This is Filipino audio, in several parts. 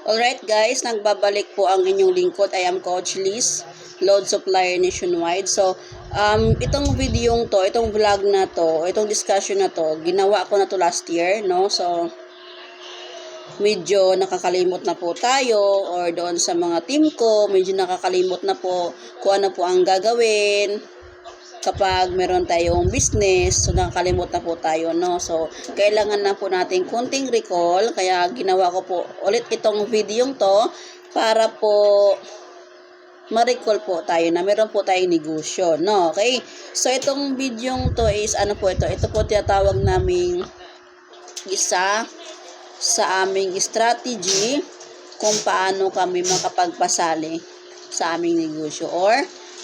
Alright guys, nagbabalik po ang inyong lingkod. I am Coach Liz, Load Supplier Nationwide. So, itong videong to, itong vlog na to, itong discussion na to, ginawa ko na to last year, no? So, medyo nakakalimot na po tayo or doon sa mga team ko, medyo nakakalimot na po kung ano po ang gagawin kapag meron tayong business. So nakakalimot na po tayo, no? So kailangan na po natin kunting recall, kaya ginawa ko po ulit itong video to para po ma-recall po tayo na meron po tayong negosyo, no? Okay, so itong video to is ano po ito po tinatawag naming isa sa aming strategy kung paano kami makapagpasali sa aming negosyo or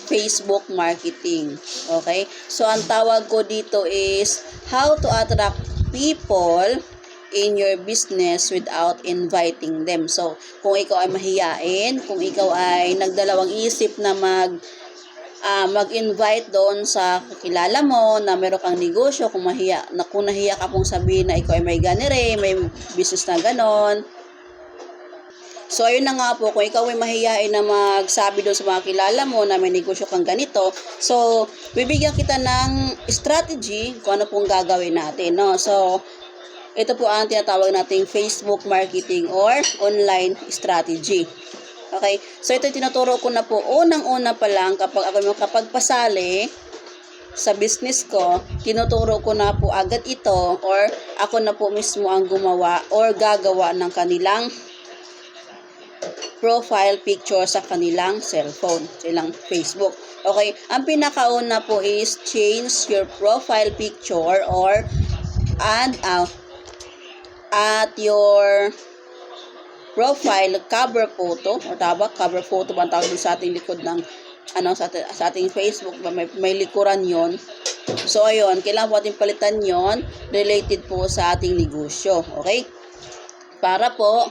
Facebook marketing. Okay? So, ang tawag ko dito is how to attract people in your business without inviting them. So, kung ikaw ay mahiyain, kung ikaw ay nagdalawang isip na mag-invite doon sa kakilala mo na meron kang negosyo, kung nahiya ka pong sabihin na ikaw ay may ganire, may business na ganon. So, ayun na nga po, kung ikaw ay mahihain na magsabi doon sa mga kilala mo na may negosyo kang ganito, so, bibigyan kita ng strategy kung ano pong gagawin natin, no? So, ito po ang tinatawag nating Facebook marketing or online strategy. Okay? So, ito tinuturo ko na po, unang-una pa lang kapag ako makapagpasali sa business ko, tinuturo ko na po agad ito or ako na po mismo ang gumawa or gagawa ng kanilang profile picture sa kanilang cellphone, sa ilang Facebook. Okay, ang pinakauna po is change your profile picture or add at your profile cover photo o cover photo ba ang tawag sa ating likod ng sa ating Facebook, may likuran yon. So ayun, kailangan po ating palitan yon related po sa ating negosyo. Okay, para po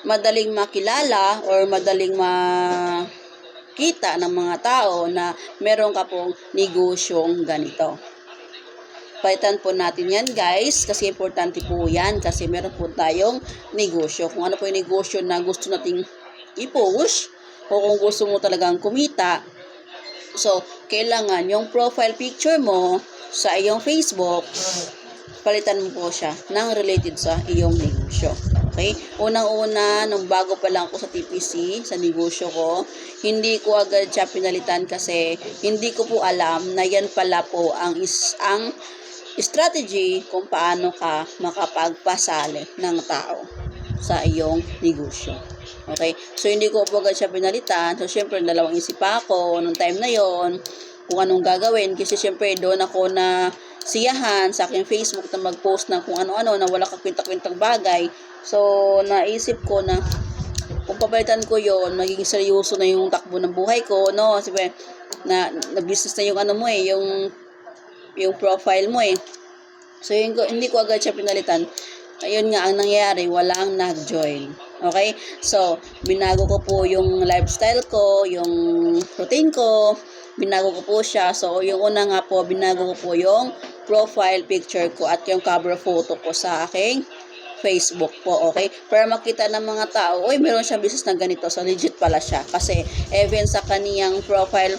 madaling makilala or madaling makita ng mga tao na meron ka pong negosyong ganito. Palitan po natin yan guys, kasi importante po yan, kasi meron po tayong negosyo. Kung ano po yung negosyo na gusto nating i-push o kung gusto mo talagang kumita, so kailangan yung profile picture mo sa iyong Facebook, palitan mo po siya ng related sa iyong negosyo. Okay? Unang-una, nung bago pa lang ako sa TPC, sa negosyo ko, hindi ko agad siya pinalitan kasi hindi ko po alam na yan pala po ang strategy kung paano ka makapagpasali ng tao sa iyong negosyo. Okay? So, hindi ko po agad siya pinalitan. So, syempre, dalawang isip ako nung time na yon kung anong gagawin. Kasi, syempre, doon ako na siyahan sa aking Facebook na mag-post ng kung ano-ano na wala kakwinta-kwintang bagay. So, naisip ko na kung papalitan ko yon, magiging seryoso na yung takbo ng buhay ko, no? Kasi na business na yung ano mo yung profile mo eh. So, hindi ko agad siya pinalitan. Ayun nga, ang nangyayari, walang nag-join. Okay? So, binago ko po yung lifestyle ko, yung routine ko, binago ko po siya. So, yung una nga po, binago ko po yung profile picture ko at yung cover photo ko sa aking Facebook po, okay? Para makita ng mga tao, oy, meron siyang business na ganito. So, legit pala siya. Kasi, even sa kaniyang profile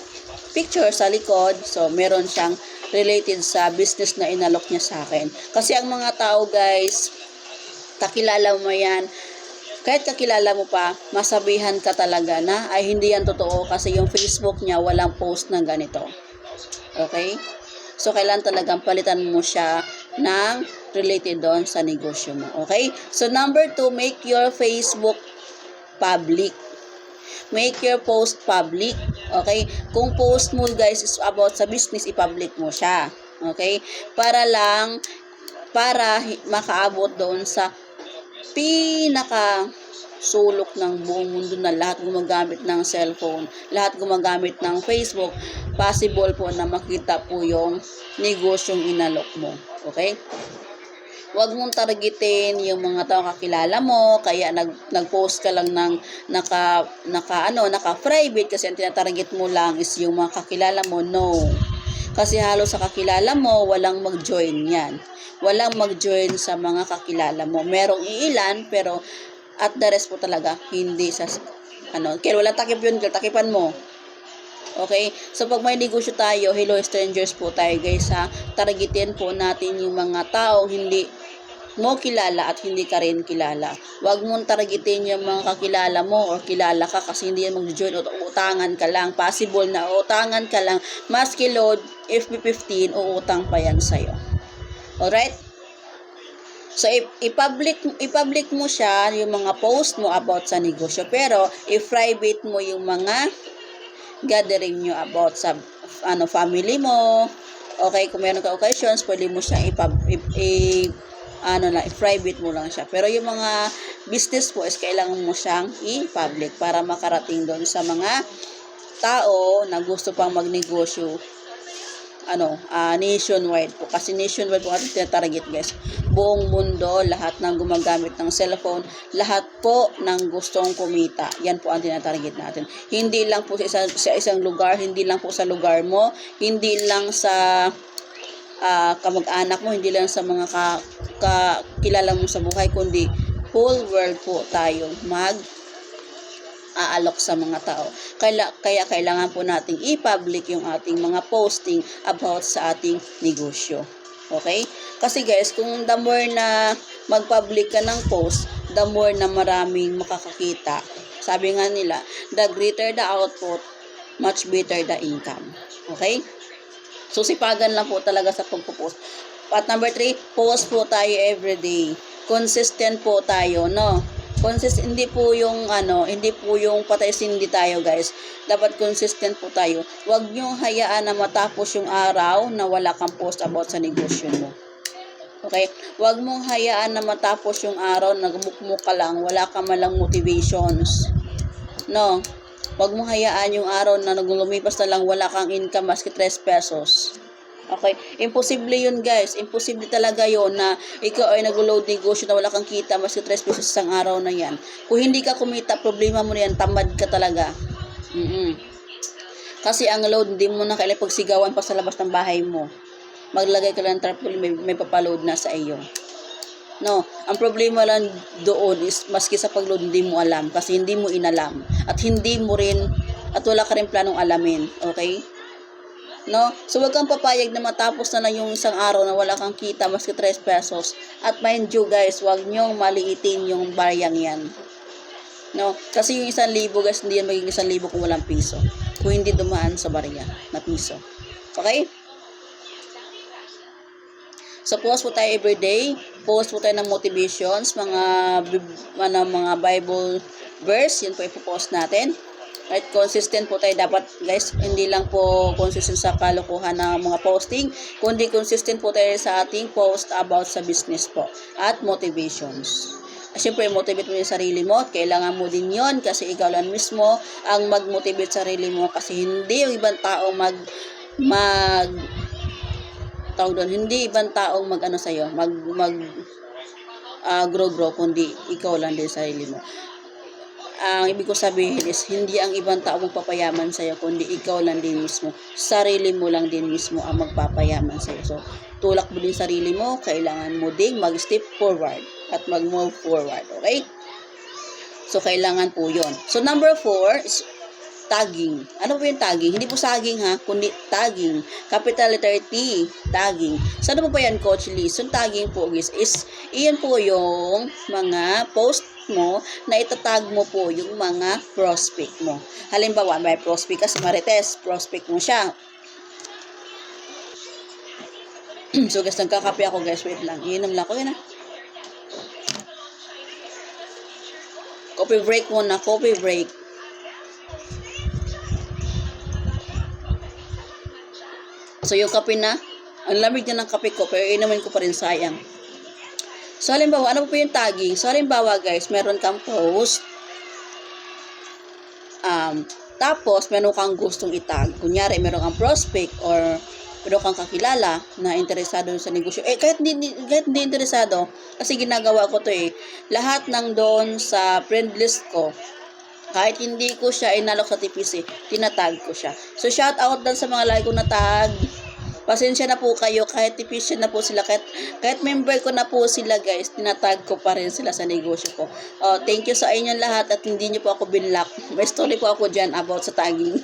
picture sa likod, so, meron siyang related sa business na inalok niya sa akin. Kasi ang mga tao, guys, kakilala mo yan, kahit kakilala mo pa, masabihan ka talaga na, ay, hindi yan totoo kasi yung Facebook niya walang post na ganito. Okay? So, kailan talagang palitan mo siya ng related doon sa negosyo mo. Okay? So, number 2, make your Facebook public. Make your post public. Okay? Kung post mo, guys, is about sa business, i-public mo siya. Okay? Para makaabot doon sa pinaka sulok ng buong mundo na lahat gumagamit ng cellphone, lahat gumagamit ng Facebook, possible po na makita po yung negosyong inalok mo. Okay? Huwag mong targetin yung mga tao kakilala mo, kaya nag-post ka lang ng naka-private kasi ang tinatarget mo lang is yung mga kakilala mo. No. Kasi halos sa kakilala mo, walang mag-join yan. Walang mag-join sa mga kakilala mo. Merong iilan, pero At the rest po talaga, hindi sa, kaya wala takip yun, girl, takipan mo. Okay? So, pag may negosyo tayo, hello strangers po tayo guys ha, targetin po natin yung mga taong hindi mo kilala at hindi ka rin kilala. Huwag mong targetin yung mga kakilala mo or kilala ka kasi hindi yan mag-join o utangan ka lang. Possible na utangan ka lang. Maski load, FB15, uutang pa yan sa'yo. Alright? So, i-public mo siya, yung mga post mo about sa negosyo. Pero, i-private mo yung mga gathering nyo about sa family mo. Okay, kung meron ka occasions, pwede mo siyang i-private mo lang siya. Pero yung mga business po is kailangan mo siyang i-public para makarating doon sa mga tao na gusto pang magnegosyo nationwide po. Kasi nationwide po ating tinatarget guys. Buong mundo, lahat ng gumagamit ng cellphone, lahat po ng gustong kumita. Yan po ang tinatarget natin. Hindi lang po sa isang lugar, hindi lang po sa lugar mo, hindi lang sa kamag-anak mo, hindi lang sa mga kilala mo sa buhay, kundi whole world po tayo aalok sa mga tao. Kaya kailangan po nating i-public yung ating mga posting about sa ating negosyo. Okay? Kasi guys, kung the more na mag-public ka ng post, the more na maraming makakakita. Sabi nga nila, the greater the output, much better the income. Okay? So, sipagan lang po talaga sa pagpo-post. At number 3, post po tayo everyday. Consistent po tayo, no? Hindi po yung patay sindi tayo guys. Dapat consistent po tayo. Huwag nyo hayaan na matapos yung araw na wala kang post about sa negosyo mo. Okay? Huwag mong hayaan na matapos yung araw na gumukmuk ka lang, wala ka malang motivations. No? Huwag mong hayaan yung araw na lumipas na lang, wala kang income maski 3 pesos. Okay? Imposible yun guys. Imposible talaga yun na ikaw ay nag-load negosyo na wala kang kita mas 3 pesos isang araw na yan. Kung hindi ka kumita, problema mo na yan. Tamad ka talaga. Kasi ang load, hindi mo na kailangan pagsigawan pa sa labas ng bahay mo. Maglagay ka lang ng tarpaulin, may papaload na sa iyo. No, ang problema lang doon is maski sa pag-load hindi mo alam kasi hindi mo inalam. At hindi mo rin, at wala ka rin planong alamin. Okay? No? So, wag kang papayag na matapos na lang yung isang araw na wala kang kita maski 3 pesos. At mind you guys, wag nyong maliitin yung bariyang yan. No? Kasi yung 1,000 guys, hindi yan magiging 1,000 kung walang piso. Kung hindi dumaan sa barya na piso. Okay? So, post po tayo everyday. Post po tayo ng motivations, mga Bible verse. Yun po ipopost natin. Right, consistent po tayo dapat guys, hindi lang po consistent sa kalokohan ng mga posting, kundi consistent po tayo sa ating post about sa business po at motivations. Siyempre, motivate mo yung sarili mo, kailangan mo din yon kasi ikaw lang mismo ang mag-motivate sarili mo kasi hindi yung ibang tao hindi ibang taong grow kundi ikaw lang din sarili mo. Ang ibig ko sabihin is, hindi ang ibang tao magpapayaman sa'yo, kundi ikaw lang din mismo. Sarili mo lang din mismo ang magpapayaman sa'yo. So, tulak mo din sarili mo, kailangan mo din mag-step forward at mag-move forward. Okay? So, kailangan po yon. So, number 4 is tagging. Ano po yung tagging? Hindi po saging ha, kundi tagging. Capital letter T, tagging. So, ano po yan, Coach Lee? So, tagging po guys is, iyan po yung mga post mo na itatag mo po yung mga prospect mo. Halimbawa, may prospect kasi Marites, prospect mo siya. So guys, nagkakape ako guys, wait lang. Iinom lang ako, yun na. Coffee break muna, coffee break. So yung kape na, ang lamig na ng kape ko, pero inumin ko pa rin, sayang. So, halimbawa, ano po yung tagging? So, halimbawa, guys, meron kang post. Tapos, meron kang gustong itag. Kunyari, meron kang prospect or meron kang kakilala na interesado sa negosyo. Kahit hindi interesado, kasi ginagawa ko to lahat ng doon sa friend list ko, kahit hindi ko siya inalok sa TPC, tinatag ko siya. So, shout out dan sa mga lagi ko na tag. Pasensya na po kayo, kahit efficient na po sila, kahit member ko na po sila guys, tinatag ko pa rin sila sa negosyo ko. Thank you sa inyong lahat at hindi niyo po ako binlock. May story po ako dyan about sa tagging.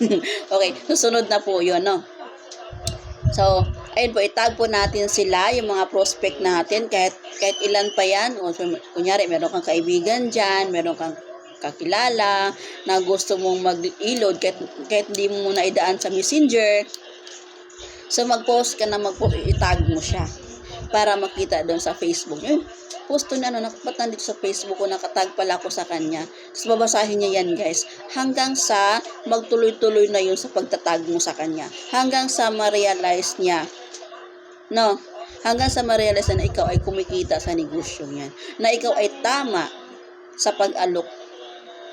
Okay, susunod na po yun, no? So, ayun po, itag po natin sila, yung mga prospect natin, kahit ilan pa yan. O, kunyari, meron kang kaibigan dyan, meron kang kakilala na gusto mong mag-load kahit hindi mo muna idaan sa messenger. So, mag-post ka na, itag mo siya para makita doon sa Facebook. Yun, post to na, ba't nandito sa Facebook ko, nakatag pala ako sa kanya. So, babasahin niya yan, guys. Hanggang sa magtuloy-tuloy na yun sa pagtatag mo sa kanya. Hanggang sa ma-realize niya. No? Hanggang sa ma-realize na ikaw ay kumikita sa negosyo niyan. Na ikaw ay tama sa pag-alok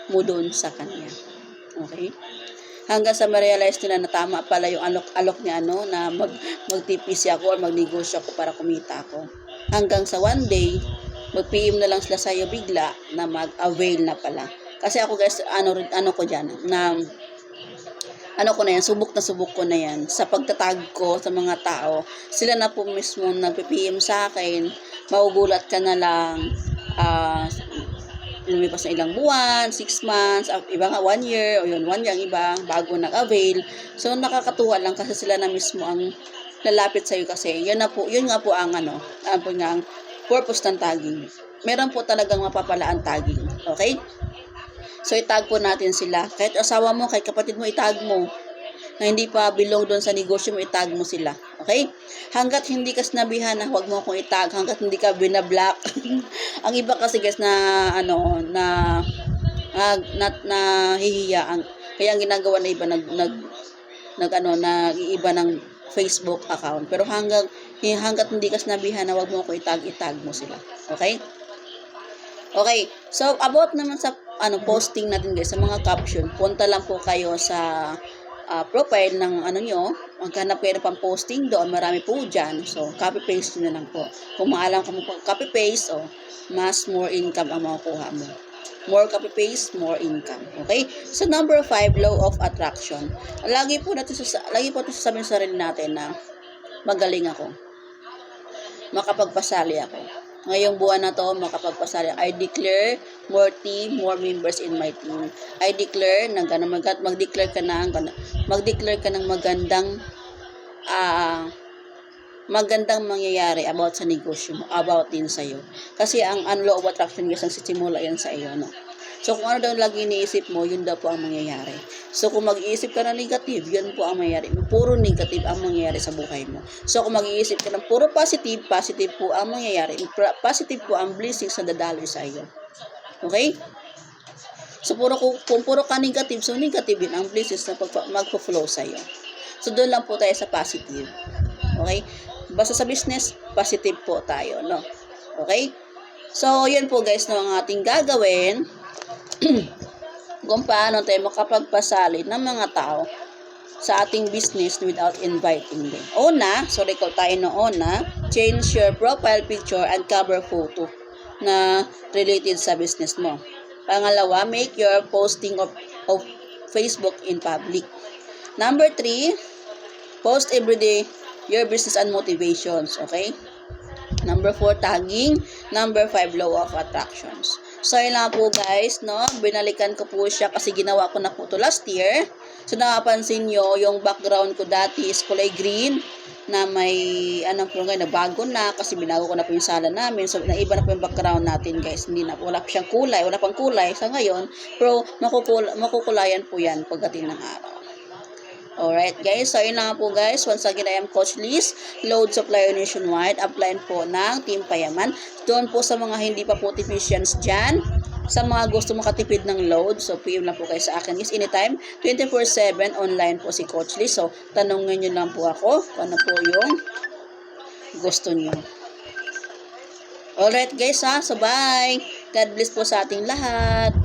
mo doon sa kanya. Okay? Hanggang sa ma-realize nila na tama pala yung alok niya, na mag-TPC ako or magnegosyo ako para kumita ako. Hanggang sa one day, mag-PM na lang sila sa'yo bigla na mag-avail na pala. Kasi ako guys, ano ko dyan, subok ko na yan. Sa pagtatag ko sa mga tao, sila na po mismo nag-PM sa akin, maugulat ka na lang, lumipas na ilang buwan, 6 months, iba nga 1 year, o yun, 1 year ang iba, bago nag-avail. So, nakakatuwa lang kasi sila na mismo ang lalapit sa'yo kasi yun nga po ang ang purpose ng tagging. Meron po talagang mapapala ang tagging. Okay? So, itag po natin sila. Kahit asawa mo, kahit kapatid mo, itag mo. Na hindi pa belong doon sa negosyo mo, itag mo sila. Okay? Hanggat hindi ka sinabihan na huwag mo akong itag, hanggat hindi ka binablock. Ang iba kasi guys nahihiya. Kaya ang ginagawa na iba nag-iiba ng Facebook account. Pero hanggat hindi ka sinabihan na huwag mo akong itag mo sila. Okay? Okay. So, about naman sa posting natin guys, sa mga caption, punta lang po kayo sa profile ng nyo, maghanap kayo ng pang-posting doon, marami po dyan. So, copy-paste nyo na lang po. Kung maalam ka mo copy-paste, mas more income ang makukuha mo. More copy-paste, more income. Okay? So, number 5, law of attraction. Lagi po natin sasabihin sa sarili natin na magaling ako. Makapagpasali ako. Ngayong buwan na to, makapagpasali. I declare more team, more members in my team. I declare na mag-declare ka ng magandang mangyayari about sa negosyo mo, about din sa iyo. Kasi ang law of attraction guys, ang sisimula yan sa iyo, no? So, kung ano daw lagi iniisip mo, yun daw po ang mangyayari. So, kung mag-iisip ka ng negative, yun po ang mangyayari. Puro negative ang mangyayari sa buhay mo. So, kung mag-iisip ka ng puro positive po ang mangyayari. Positive po ang blessings na dadaloy sa iyo. Okay? So, kung puro ka negative, so negative din ang blessings na magpo-flow sa iyo. So, doon lang po tayo sa positive. Okay? Basta sa business, positive po tayo, no? Okay? So, yun po guys, ang ating gagawin kung paano tayo makapagpasali ng mga tao sa ating business without inviting them. Recall tayo change your profile picture and cover photo na related sa business mo. Pangalawa, make your posting of Facebook in public. Number 3, post everyday your business and motivations. Okay? Number 4, tagging. Number 5, law of attractions. So, yun lang po guys, no? Binalikan ko po siya kasi ginawa ko na po ito last year. So, nakapansin nyo, yung background ko dati is kulay green na may, na bago na kasi binago ko na po yung sala namin. So, naiba na po yung background natin guys. Wala pa siyang kulay, wala pang kulay sa ngayon. Pero, makukulayan po yan pagdating ng araw. Alright guys, so yun lang po guys. Once again, I am Coach Liz, load supplier nationwide. Apply po ng Team Payaman. Doon po sa mga hindi pa po technicians dyan, sa mga gusto makatipid ng load, so PM lang po kayo sa akin. Yes, anytime, 24/7 online po si Coach Liz. So, tanongin nyo lang po ako kung ano po yung gusto nyo. Alright guys so bye! God bless po sa ating lahat.